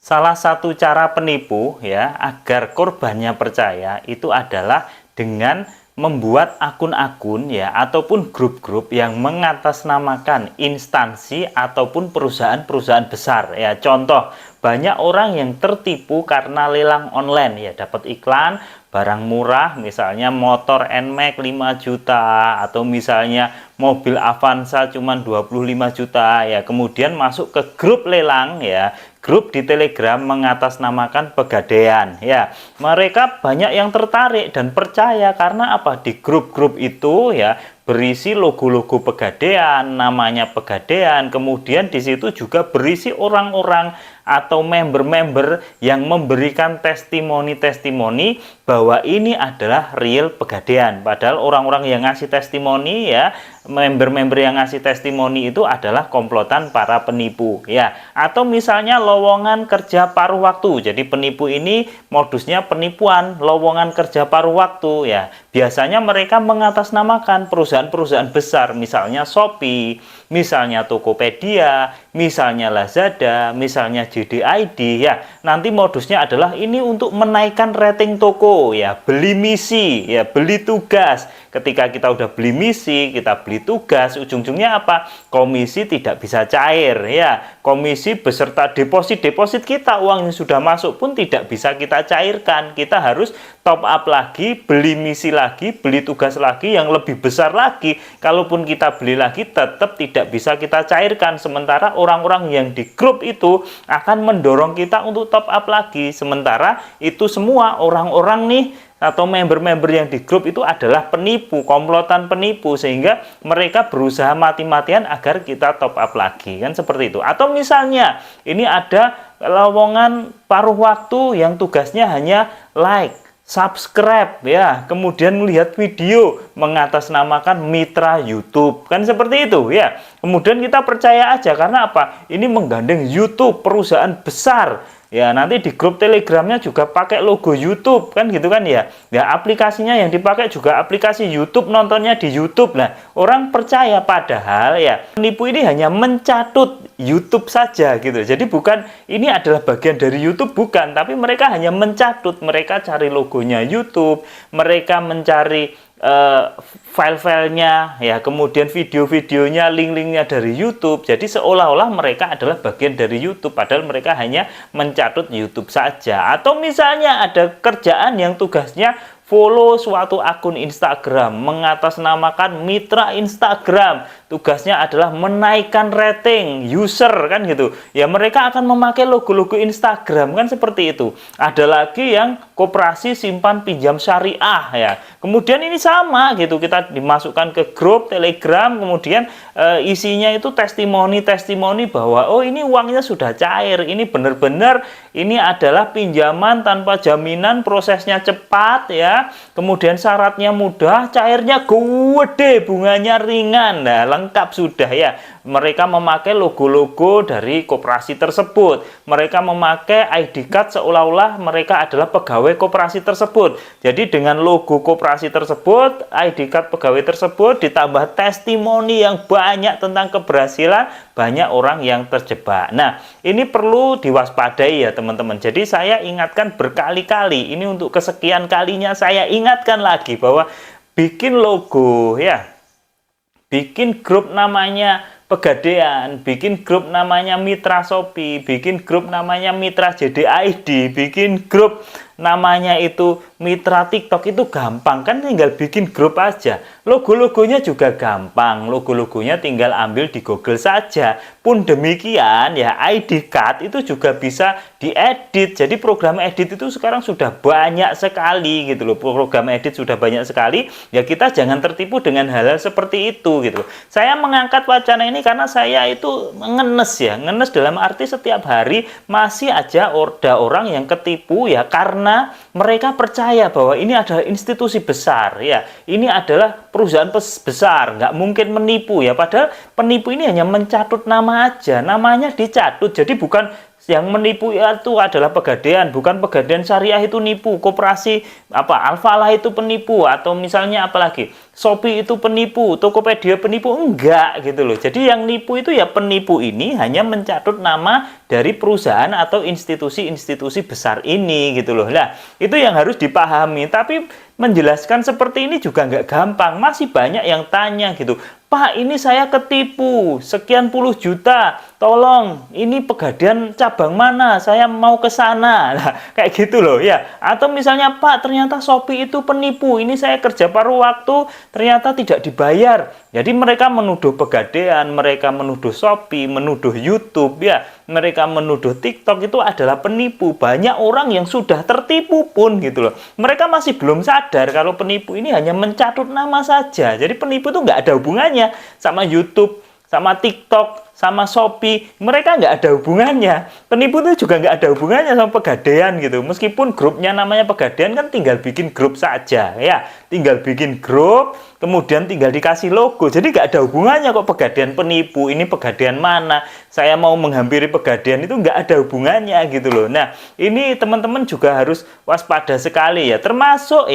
Salah satu cara penipu ya agar korbannya percaya itu adalah dengan membuat akun-akun ya ataupun grup-grup yang mengatasnamakan instansi ataupun perusahaan-perusahaan besar ya. Contoh, banyak orang yang tertipu karena lelang online ya, dapat iklan barang murah misalnya motor NMAX 5 juta atau misalnya mobil Avanza cuma 25 juta ya, kemudian masuk ke grup lelang ya, grup di Telegram mengatasnamakan Pegadaian ya. Mereka banyak yang tertarik dan percaya karena apa? Di grup-grup itu ya berisi logo-logo Pegadaian, namanya Pegadaian. Kemudian di situ juga berisi orang-orang atau member-member yang memberikan testimoni-testimoni bahwa ini adalah real Pegadaian. Padahal orang-orang yang ngasih testimoni ya, member-member yang ngasih testimoni itu adalah komplotan para penipu ya. Atau misalnya lowongan kerja paruh waktu. Jadi penipu ini modusnya penipuan lowongan kerja paruh waktu ya. Biasanya mereka mengatasnamakan perusahaan-perusahaan besar, misalnya Shopee, misalnya Tokopedia, misalnya Lazada, misalnya JDID ya. Nanti modusnya adalah ini untuk menaikkan rating toko ya, beli misi ya, beli tugas. Ketika kita udah beli misi, kita beli tugas, ujung-ujungnya apa? Komisi tidak bisa cair ya. Komisi beserta deposit kita, uang yang sudah masuk pun tidak bisa kita cairkan. Kita harus top up lagi, beli misi lagi, beli tugas lagi yang lebih besar lagi. Kalaupun kita beli lagi tetap tidak bisa kita cairkan. Sementara orang-orang yang di grup itu akan mendorong kita untuk top up lagi. Sementara itu semua orang-orang nih atau member-member yang di grup itu adalah penipu, komplotan penipu, sehingga mereka berusaha mati-matian agar kita top up lagi, kan seperti itu. Atau misalnya ini ada lowongan paruh waktu yang tugasnya hanya like, subscribe ya, kemudian melihat video mengatasnamakan mitra YouTube, kan seperti itu ya. Kemudian kita percaya aja karena apa? Ini menggandeng YouTube, perusahaan besar. Ya, nanti di grup Telegramnya juga pakai logo YouTube, kan gitu kan ya. Ya, aplikasinya yang dipakai juga aplikasi YouTube, nontonnya di YouTube. Nah, orang percaya padahal ya penipu ini hanya mencatut YouTube saja gitu. Jadi bukan ini adalah bagian dari YouTube, bukan, tapi mereka hanya mencatut, mereka cari logonya YouTube, mereka mencari file-filenya ya, kemudian video-videonya, link-linknya dari YouTube. Jadi seolah-olah mereka adalah bagian dari YouTube, padahal mereka hanya mencatut YouTube saja. Atau misalnya ada kerjaan yang tugasnya follow suatu akun Instagram, mengatasnamakan mitra Instagram, tugasnya adalah menaikkan rating user, kan gitu ya. Mereka akan memakai logo-logo Instagram, kan seperti itu. Ada lagi yang koperasi simpan pinjam syariah ya, kemudian ini sama gitu, kita dimasukkan ke grup Telegram, kemudian isinya itu testimoni-testimoni bahwa oh ini uangnya sudah cair, ini benar-benar ini adalah pinjaman tanpa jaminan, prosesnya cepat ya, kemudian syaratnya mudah, cairnya gede, bunganya ringan. Nah, lengkap sudah ya. Mereka memakai logo-logo dari koperasi tersebut. Mereka memakai ID card seolah-olah mereka adalah pegawai koperasi tersebut. Jadi dengan logo koperasi tersebut, ID card pegawai tersebut, ditambah testimoni yang banyak tentang keberhasilan, banyak orang yang terjebak. Nah, ini perlu diwaspadai ya teman-teman. Jadi saya ingatkan berkali-kali, ini untuk kesekian kalinya saya ingatkan lagi bahwa bikin logo ya, bikin grup namanya Pegadaian, bikin grup namanya Mitra Shopee, bikin grup namanya Mitra JDID, bikin grup namanya itu Mitra TikTok, itu gampang kan, tinggal bikin grup aja. Logo-logonya juga gampang, logo-logonya tinggal ambil di Google saja. Pun demikian ya, ID card itu juga bisa diedit. Jadi program edit itu sekarang sudah banyak sekali gitu loh. Program edit sudah banyak sekali. Ya kita jangan tertipu dengan hal-hal seperti itu gitu loh. Saya mengangkat wacana ini karena saya itu ngenes ya, ngenes dalam arti setiap hari masih aja ada orang yang ketipu ya, karena mereka percaya bahwa ini adalah institusi besar ya, ini adalah perusahaan besar, nggak mungkin menipu ya. Padahal penipu ini hanya mencatut nama aja, namanya dicatut. Jadi bukan yang menipu itu adalah Pegadaian, bukan Pegadaian Syariah itu nipu, koperasi Alfalah itu penipu, atau misalnya apalagi Shopee itu penipu, Tokopedia penipu, enggak gitu loh. Jadi yang nipu itu ya penipu ini hanya mencatut nama dari perusahaan atau institusi-institusi besar ini gitu loh. Nah, itu yang harus dipahami. Tapi menjelaskan seperti ini juga nggak gampang. Masih banyak yang tanya gitu, Pak, ini saya ketipu sekian puluh juta, tolong ini Pegadaian cabang mana, saya mau ke sana. Nah, kayak gitu loh ya. Atau misalnya, Pak, ternyata Shopee itu penipu, ini saya kerja paruh waktu ternyata tidak dibayar. Jadi mereka menuduh Pegadaian, mereka menuduh Shopee, menuduh YouTube ya, mereka menuduh TikTok itu adalah penipu. Banyak orang yang sudah tertipu pun gitu loh. Mereka masih belum sadar kalau penipu ini hanya mencatut nama saja. Jadi penipu itu nggak ada hubungannya sama YouTube, sama TikTok, sama Shopee. Mereka nggak ada hubungannya. Penipu itu juga nggak ada hubungannya sama Pegadaian gitu. Meskipun grupnya namanya Pegadaian, kan tinggal bikin grup saja ya. Tinggal bikin grup, kemudian tinggal dikasih logo. Jadi nggak ada hubungannya kok Pegadaian penipu. Ini Pegadaian mana? Saya mau menghampiri Pegadaian, itu nggak ada hubungannya gitu loh. Nah, ini teman-teman juga harus waspada sekali ya. Termasuk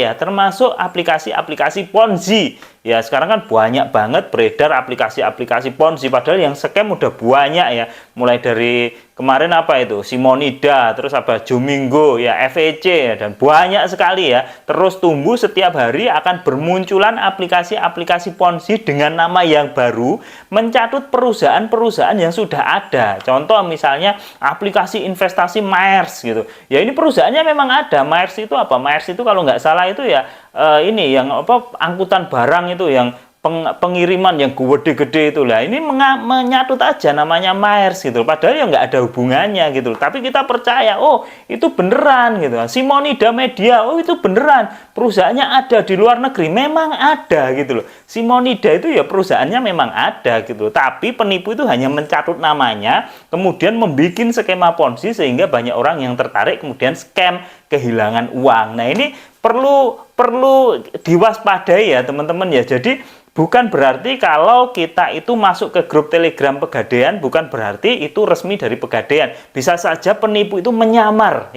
aplikasi-aplikasi Ponzi. Ya, sekarang kan banyak banget beredar aplikasi-aplikasi Ponzi. Padahal yang scam udah banyak ya. Mulai dari kemarin Simonida, terus Jomingo, ya FEC ya, dan banyak sekali ya. Terus tumbuh setiap hari akan bermunculan aplikasi-aplikasi Ponzi dengan nama yang baru, mencatut perusahaan-perusahaan yang sudah ada. Contoh misalnya aplikasi investasi Maersk gitu. Ya ini perusahaannya memang ada. Maersk itu apa? Maersk itu kalau nggak salah itu ya ini yang angkutan barang itu yang pengiriman yang gede-gede itu lah, ini menyatut aja namanya Maersk gitu, padahal ya nggak ada hubungannya gitu, tapi kita percaya, oh itu beneran gitu. Simonida Media, oh itu beneran, perusahaannya ada di luar negeri, memang ada gitu loh. Simonida itu ya perusahaannya memang ada gitu, tapi penipu itu hanya mencatut namanya, kemudian membuat skema Ponzi sehingga banyak orang yang tertarik, kemudian scam, kehilangan uang. Nah ini perlu diwaspadai ya teman-teman ya. Jadi bukan berarti kalau kita itu masuk ke grup Telegram Pegadaian, bukan berarti itu resmi dari Pegadaian. Bisa saja penipu itu menyamar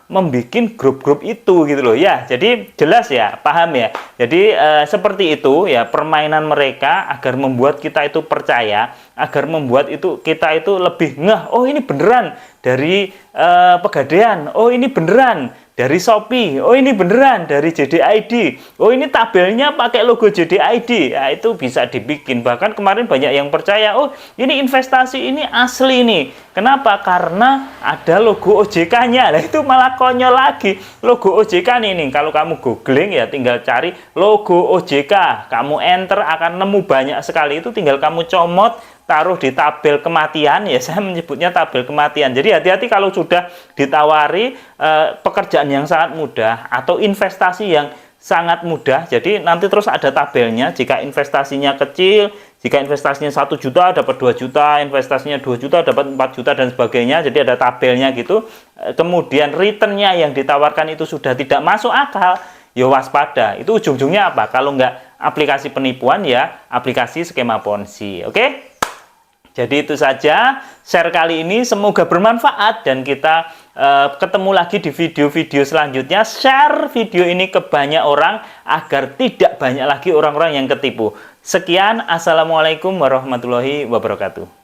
membuat grup-grup itu gitu loh ya. Jadi jelas ya, paham ya. Jadi seperti itu ya permainan mereka agar membuat kita itu percaya, agar membuat kita itu lebih ngeh, oh ini beneran dari Pegadaian, oh ini beneran dari Shopee, oh ini beneran dari JDID, oh ini tabelnya pakai logo JDID, ya itu bisa dibikin. Bahkan kemarin banyak yang percaya, oh ini investasi ini asli nih. Kenapa? Karena ada logo OJK-nya. Nah itu malah konyol lagi. Logo OJK nih, kalau kamu googling ya tinggal cari logo OJK, kamu enter akan nemu banyak sekali. Itu tinggal kamu comot, taruh di tabel kematian, ya saya menyebutnya tabel kematian. Jadi hati-hati kalau sudah ditawari pekerjaan yang sangat mudah atau investasi yang sangat mudah, jadi nanti terus ada tabelnya. Jika investasinya kecil, jika investasinya 1 juta dapat 2 juta, investasinya 2 juta dapat 4 juta dan sebagainya. Jadi ada tabelnya gitu. Kemudian returnnya yang ditawarkan itu sudah tidak masuk akal, ya waspada. Itu ujung-ujungnya apa? Kalau nggak aplikasi penipuan ya aplikasi skema Ponzi. Oke? Jadi itu saja share kali ini, semoga bermanfaat dan kita ketemu lagi di video-video selanjutnya. Share video ini ke banyak orang agar tidak banyak lagi orang-orang yang ketipu. Sekian, assalamualaikum warahmatullahi wabarakatuh.